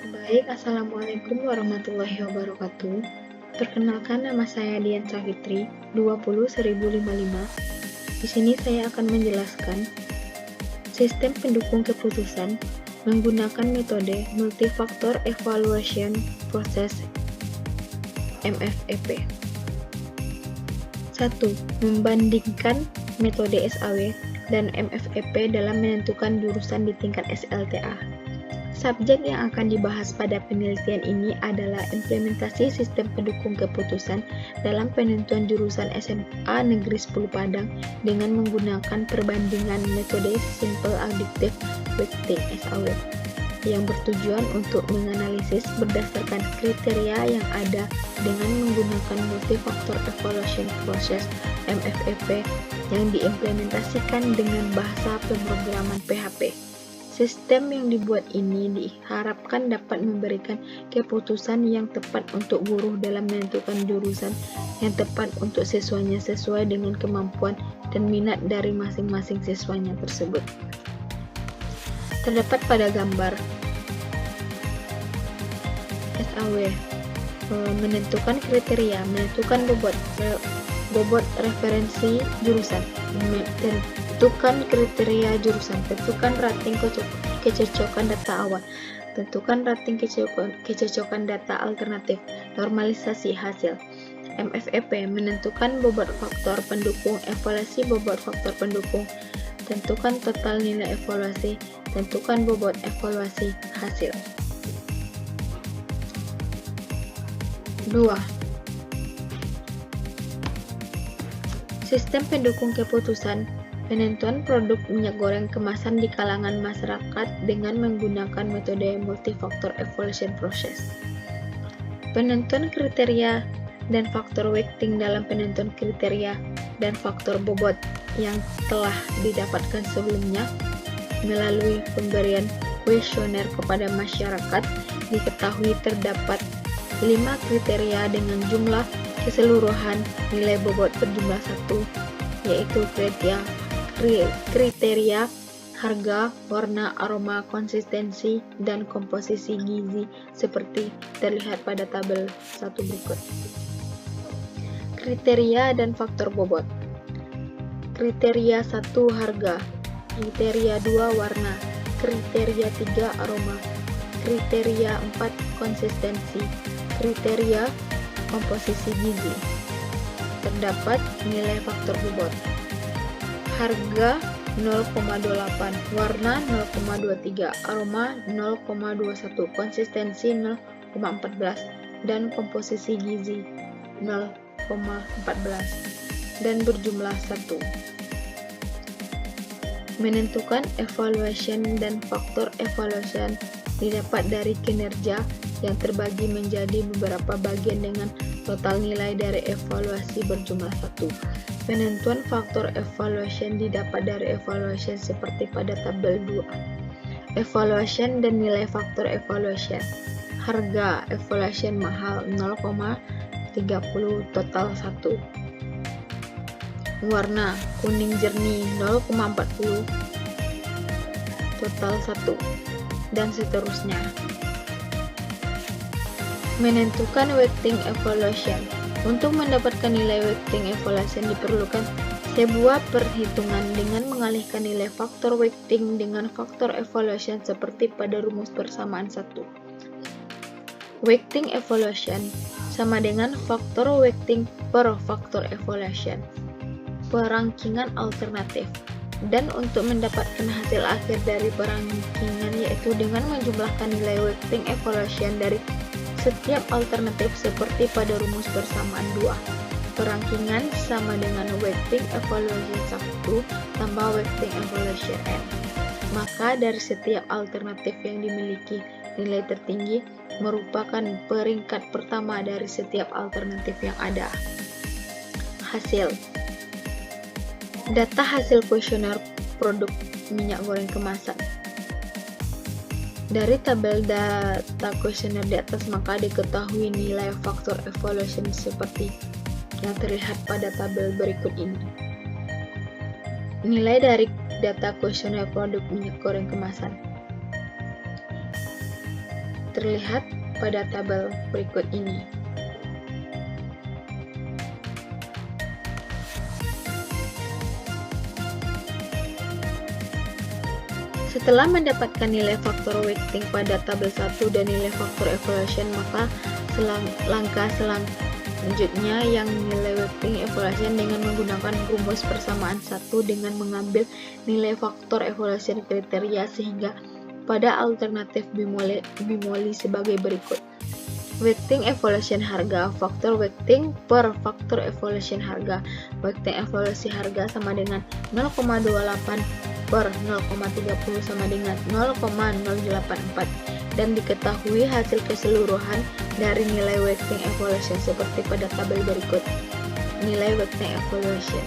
Baik, Assalamualaikum warahmatullahi wabarakatuh. Perkenalkan, nama saya Dian Savitri, 20155. Di sini saya akan menjelaskan sistem pendukung keputusan menggunakan metode Multifactor Evaluation Process (MFEP). 1. Membandingkan metode SAW dan MFEP dalam menentukan jurusan di tingkat SLTA. Subjek yang akan dibahas pada penelitian ini adalah implementasi sistem pendukung keputusan dalam penentuan jurusan SMA Negeri 10 Padang dengan menggunakan perbandingan metode Simple Additive Weighting (SAW) yang bertujuan untuk menganalisis berdasarkan kriteria yang ada dengan menggunakan Multifactor Evaluation Process (MFEP) yang diimplementasikan dengan bahasa pemrograman PHP. Sistem yang dibuat ini diharapkan dapat memberikan keputusan yang tepat untuk guru dalam menentukan jurusan yang tepat untuk siswanya sesuai dengan kemampuan dan minat dari masing-masing siswanya tersebut. Terdapat pada gambar SAW, menentukan kriteria, menentukan bobot referensi jurusan, tentukan kriteria jurusan, tentukan rating kecocokan data awal, tentukan rating kecocokan data alternatif, normalisasi hasil. MFEP menentukan bobot faktor pendukung, evaluasi bobot faktor pendukung, tentukan total nilai evaluasi, tentukan bobot evaluasi hasil. 2. Sistem pendukung keputusan penentuan produk minyak goreng kemasan di kalangan masyarakat dengan menggunakan metode Multifactor Evaluation Process. Penentuan kriteria dan faktor weighting dalam penentuan kriteria dan faktor bobot yang telah didapatkan sebelumnya melalui pemberian kuesioner kepada masyarakat. Diketahui terdapat 5 kriteria dengan jumlah keseluruhan nilai bobot berjumlah 1, yaitu kriteria harga, warna, aroma, konsistensi, dan komposisi gizi seperti terlihat pada tabel 1 berikut. Kriteria dan faktor bobot. Kriteria 1 harga, kriteria 2 warna, kriteria 3 aroma, kriteria 4 konsistensi, kriteria komposisi gizi. Terdapat nilai faktor bobot. Harga 0,28, warna 0,23, aroma 0,21, konsistensi 0,14, dan komposisi gizi 0,14 dan berjumlah 1. Menentukan evaluation dan faktor evaluation didapat dari kinerja yang terbagi menjadi beberapa bagian dengan total nilai dari evaluasi berjumlah 1. Penentuan faktor evaluation didapat dari evaluation seperti pada tabel 2. Evaluation dan nilai faktor evaluation. Harga evaluation mahal 0,30, total 1. Warna kuning jernih 0,40, total 1, dan seterusnya. Menentukan weighting evaluation. Untuk mendapatkan nilai weighting evaluation diperlukan sebuah perhitungan dengan mengalihkan nilai faktor weighting dengan faktor evaluation seperti pada rumus persamaan 1. Weighting evaluation sama dengan faktor weighting per faktor evaluation. Perangkingan alternatif. Dan untuk mendapatkan hasil akhir dari perangkingan yaitu dengan menjumlahkan nilai weighting evaluation dari setiap alternatif seperti pada rumus persamaan 2. Perangkingan sama dengan weighting evaluation 1 tambah weighting evaluation N. Maka dari setiap alternatif yang dimiliki nilai tertinggi merupakan peringkat pertama dari setiap alternatif yang ada. Hasil. Data hasil kuesioner produk minyak goreng kemasan. Dari tabel data kuesioner di atas maka diketahui nilai faktor evaluation seperti yang terlihat pada tabel berikut ini. Nilai dari data kuesioner produk minyak goreng kemasan. terlihat pada tabel berikut ini. Setelah mendapatkan nilai faktor weighting pada tabel 1 dan nilai faktor evaluation, maka langkah selanjutnya yang nilai weighting evaluation dengan menggunakan rumus persamaan 1 dengan mengambil nilai faktor evaluation kriteria sehingga pada alternatif bimoli sebagai berikut. Weighting evaluation harga, faktor weighting per faktor evaluation harga. Weighting evaluasi harga sama dengan 0,28 per 0,30 sama dengan 0,084 dan diketahui hasil keseluruhan dari nilai weighting evaluation seperti pada tabel berikut. Nilai weighting evaluation.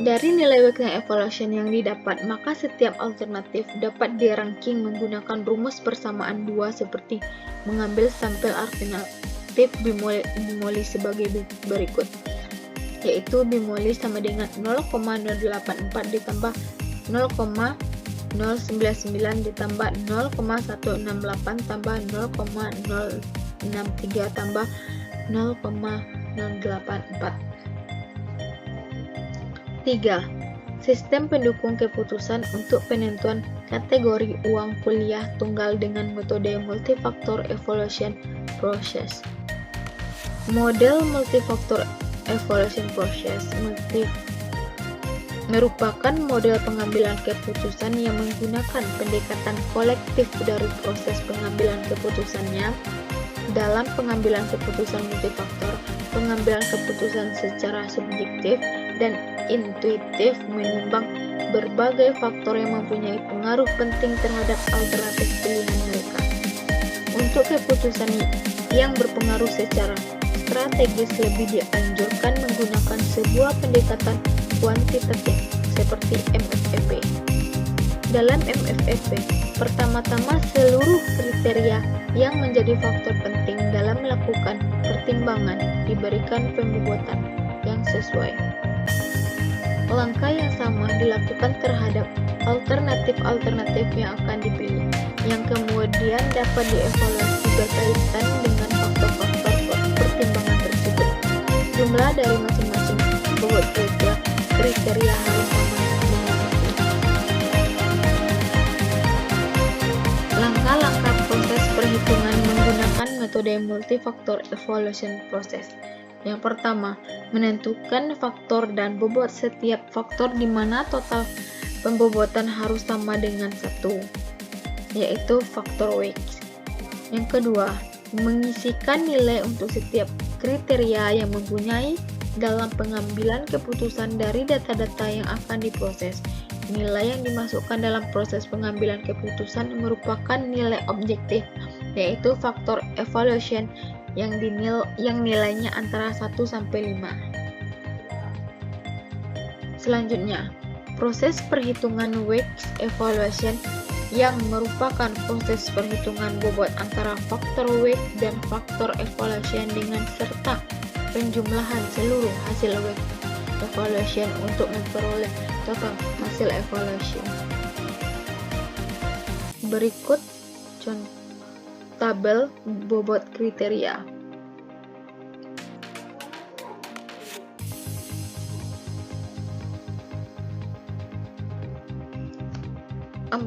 Dari nilai weighting evaluation yang didapat, maka setiap alternatif dapat di-ranking menggunakan rumus persamaan 2 seperti mengambil sampel alternatif bimoli sebagai berikut, yaitu bimoli sama dengan 0,084 ditambah 0,099 ditambah 0,168 tambah 0,063 tambah 0,084. 3. Sistem pendukung keputusan untuk penentuan kategori uang kuliah tunggal dengan metode multifaktor evaluation process. Model multifaktor evaluation process merupakan model pengambilan keputusan yang menggunakan pendekatan kolektif dari proses pengambilan keputusannya. Dalam pengambilan keputusan multifaktor, pengambilan keputusan secara subjektif dan intuitif menimbang berbagai faktor yang mempunyai pengaruh penting terhadap alternatif pilihan mereka. Untuk keputusan yang berpengaruh secara strategis lebih dianjurkan menggunakan sebuah pendekatan kuantitatif seperti MFEP. Dalam MFEP, pertama-tama seluruh kriteria yang menjadi faktor penting dalam melakukan pertimbangan diberikan pembobotan yang sesuai. Langkah yang sama dilakukan terhadap alternatif-alternatif yang akan dipilih, yang kemudian dapat dievaluasi berkaitan dengan faktor-faktor pertimbangan tersebut. Jumlah dari masing-masing bobot kriteria harus sama dengan satu. Langkah-langkah proses perhitungan menggunakan metode multifaktor evaluation process. Yang pertama, menentukan faktor dan bobot setiap faktor di mana total pembobotan harus sama dengan 1, yaitu faktor weight. Yang kedua, mengisikan nilai untuk setiap kriteria yang mempunyai dalam pengambilan keputusan dari data-data yang akan diproses. Nilai yang dimasukkan dalam proses pengambilan keputusan merupakan nilai objektif, yaitu faktor evaluation yang nilainya antara 1 sampai 5. Selanjutnya, proses perhitungan weight evaluation yang merupakan proses perhitungan bobot antara faktor weight dan faktor evaluation dengan serta penjumlahan seluruh hasil weight evaluation untuk memperoleh total hasil evaluation. Berikut contoh tabel bobot kriteria. 4.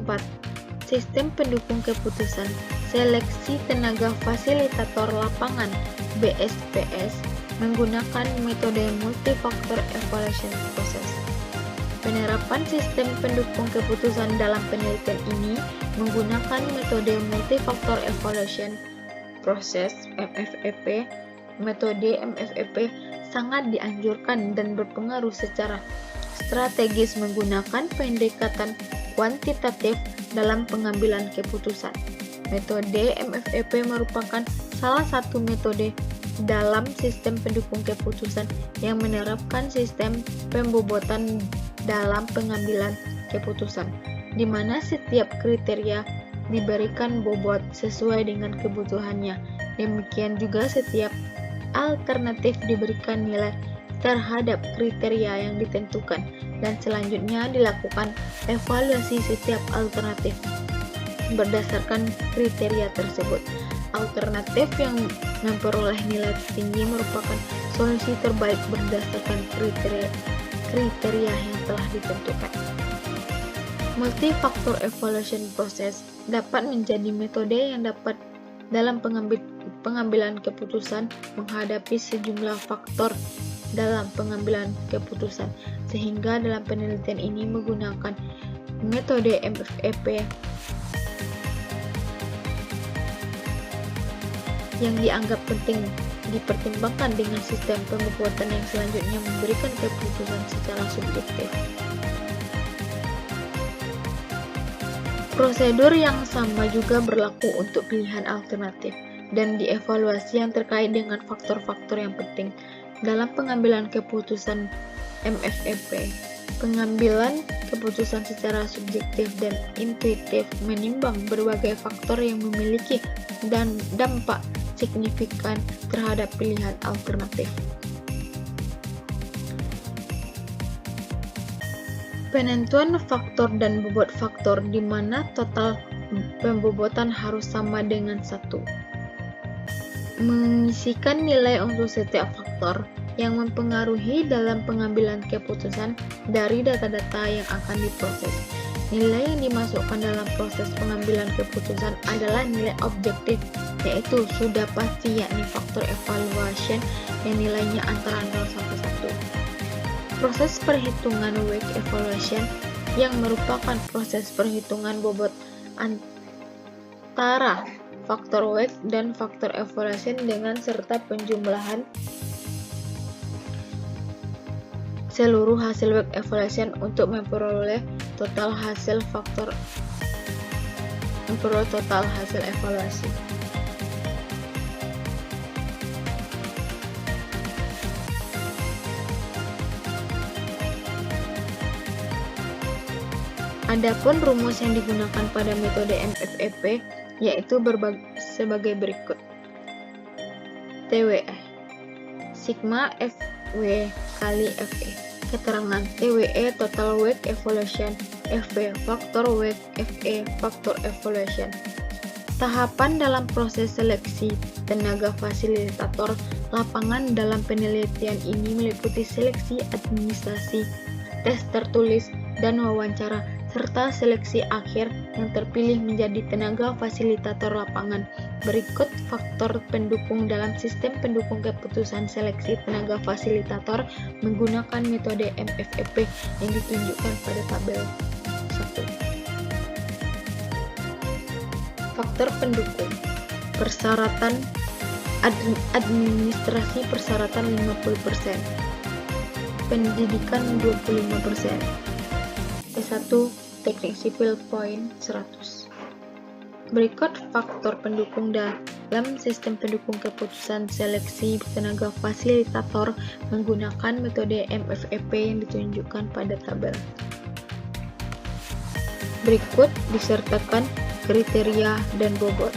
Sistem pendukung keputusan seleksi tenaga fasilitator lapangan BSPS menggunakan metode multifaktor evaluation process. Penerapan sistem pendukung keputusan dalam penelitian ini menggunakan metode multifaktor evaluation process MFEP. Metode MFEP sangat dianjurkan dan berpengaruh secara strategis menggunakan pendekatan kuantitatif dalam pengambilan keputusan. Metode MFEP merupakan salah satu metode dalam sistem pendukung keputusan yang menerapkan sistem pembobotan dalam pengambilan keputusan, di mana setiap kriteria diberikan bobot sesuai dengan kebutuhannya. Demikian juga setiap alternatif diberikan nilai terhadap kriteria yang ditentukan, dan selanjutnya dilakukan evaluasi setiap alternatif. berdasarkan kriteria tersebut. Alternatif yang memperoleh nilai tertinggi merupakan solusi terbaik berdasarkan kriteria yang telah ditentukan. Multi-factor evaluation process dapat menjadi metode yang dapat dalam pengambilan keputusan menghadapi sejumlah faktor dalam pengambilan keputusan, sehingga dalam penelitian ini menggunakan metode MFEP yang dianggap penting dipertimbangkan dengan sistem pembuatan yang selanjutnya memberikan keputusan secara subjektif. Prosedur yang sama juga berlaku untuk pilihan alternatif dan dievaluasi yang terkait dengan faktor-faktor yang penting dalam pengambilan keputusan MFEP. Pengambilan keputusan secara subjektif dan intuitif menimbang berbagai faktor yang memiliki dan dampak signifikan terhadap pilihan alternatif. Penentuan faktor dan bobot faktor di mana total pembobotan harus sama dengan 1. Mengisikan nilai untuk setiap faktor yang mempengaruhi dalam pengambilan keputusan dari data-data yang akan diproses. Nilai yang dimasukkan dalam proses pengambilan keputusan adalah nilai objektif, yaitu sudah pasti, yakni faktor evaluation yang nilainya antara 0 sampai 1. Proses perhitungan weight evaluation yang merupakan proses perhitungan bobot antara faktor weight dan faktor evaluation dengan serta penjumlahan seluruh hasil weight evaluation untuk memperoleh total hasil evaluasi. Adapun rumus yang digunakan pada metode MFEP yaitu sebagai berikut. TWE sigma FW kali FE. Keterangan TWE total weight evaluation, FV faktor weight, FE faktor evaluation. Tahapan dalam proses seleksi tenaga fasilitator lapangan dalam penelitian ini meliputi seleksi administrasi, tes tertulis, dan wawancara, serta seleksi akhir yang terpilih menjadi tenaga fasilitator lapangan. Berikut faktor pendukung dalam sistem pendukung keputusan seleksi tenaga fasilitator menggunakan metode MFEP yang ditunjukkan pada tabel 1. Faktor pendukung. Persyaratan administrasi persyaratan 50%. Pendidikan 25%. S1 teknik sipil poin 100. Berikut faktor pendukung dalam sistem pendukung keputusan seleksi tenaga fasilitator menggunakan metode MFEP yang ditunjukkan pada tabel. Berikut disertakan kriteria dan bobot.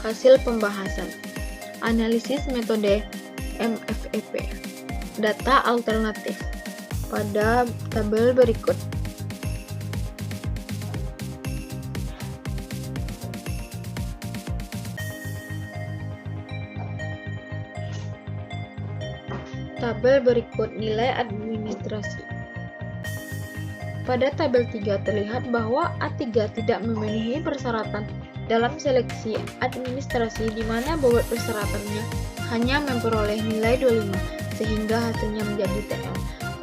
Hasil pembahasan. Analisis metode MFEP. Data alternatif. Pada tabel berikut. Tabel berikut nilai administrasi. Pada tabel 3 terlihat bahwa A3 tidak memenuhi persyaratan dalam seleksi administrasi di mana bobot persyaratannya hanya memperoleh nilai 25 sehingga hasilnya menjadi TL.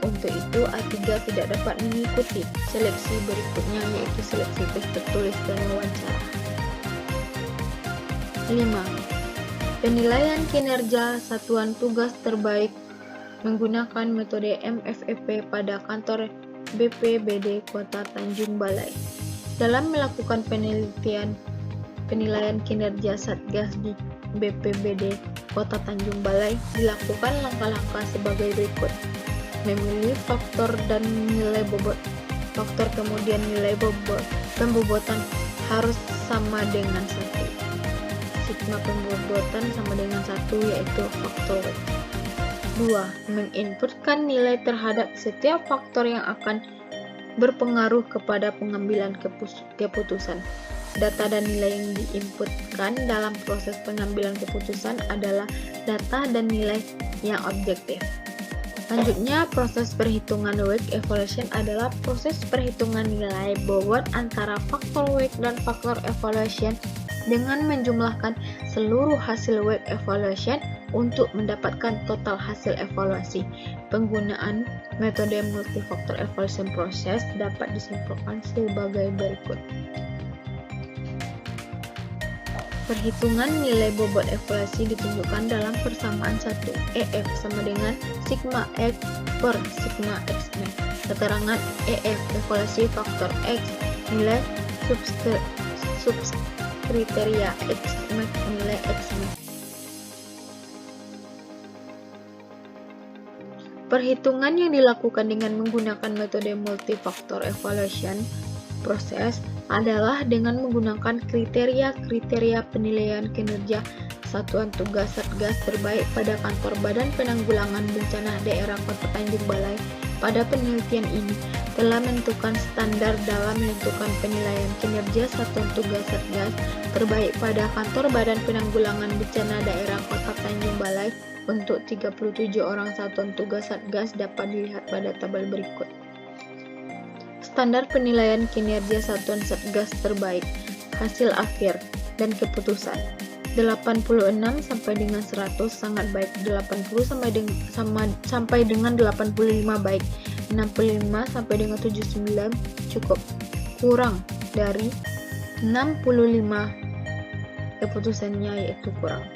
Untuk itu A3 tidak dapat mengikuti seleksi berikutnya yaitu seleksi tes tertulis dan wawancara. 5. Penilaian kinerja satuan tugas terbaik menggunakan metode MFEP pada kantor BPBD Kota Tanjung Balai. Dalam melakukan penilaian kinerja Satgas di BPBD Kota Tanjung Balai dilakukan langkah-langkah sebagai berikut. Memilih faktor dan nilai bobot faktor, kemudian nilai pembobotan harus sama dengan 1. Sigma pembobotan sama dengan 1, yaitu faktor weight. 2. Menginputkan nilai terhadap setiap faktor yang akan berpengaruh kepada pengambilan keputusan. Data dan nilai yang diinputkan dalam proses pengambilan keputusan adalah data dan nilai yang objektif. Selanjutnya, proses perhitungan weight evaluation adalah proses perhitungan nilai bobot antara faktor weight dan faktor evaluation dengan menjumlahkan seluruh hasil weight evaluation untuk mendapatkan total hasil evaluasi. Penggunaan metode multifaktor evaluation process dapat disimpulkan sebagai berikut. Perhitungan nilai bobot evaluasi ditunjukkan dalam persamaan 1. EF sama dengan sigma X per sigma X max. Keterangan EF evaluasi faktor X, nilai subkriteria X max, nilai X max. Perhitungan yang dilakukan dengan menggunakan metode multifaktor evaluation proses adalah dengan menggunakan kriteria penilaian kinerja satuan tugas Satgas terbaik pada kantor Badan Penanggulangan Bencana Daerah Kota Tanjung Balai. Pada penelitian ini telah menentukan standar dalam menentukan penilaian kinerja satuan tugas Satgas terbaik pada kantor Badan Penanggulangan Bencana Daerah Kota Tanjung Balai untuk 37 orang satuan tugas Satgas dapat dilihat pada tabel berikut. Standar penilaian kinerja satuan Satgas terbaik, hasil akhir, dan keputusan. 86 sampai dengan 100 sangat baik, 80 sampai dengan 85 baik, 65 sampai dengan 79 cukup. Kurang dari 65 keputusannya yaitu kurang.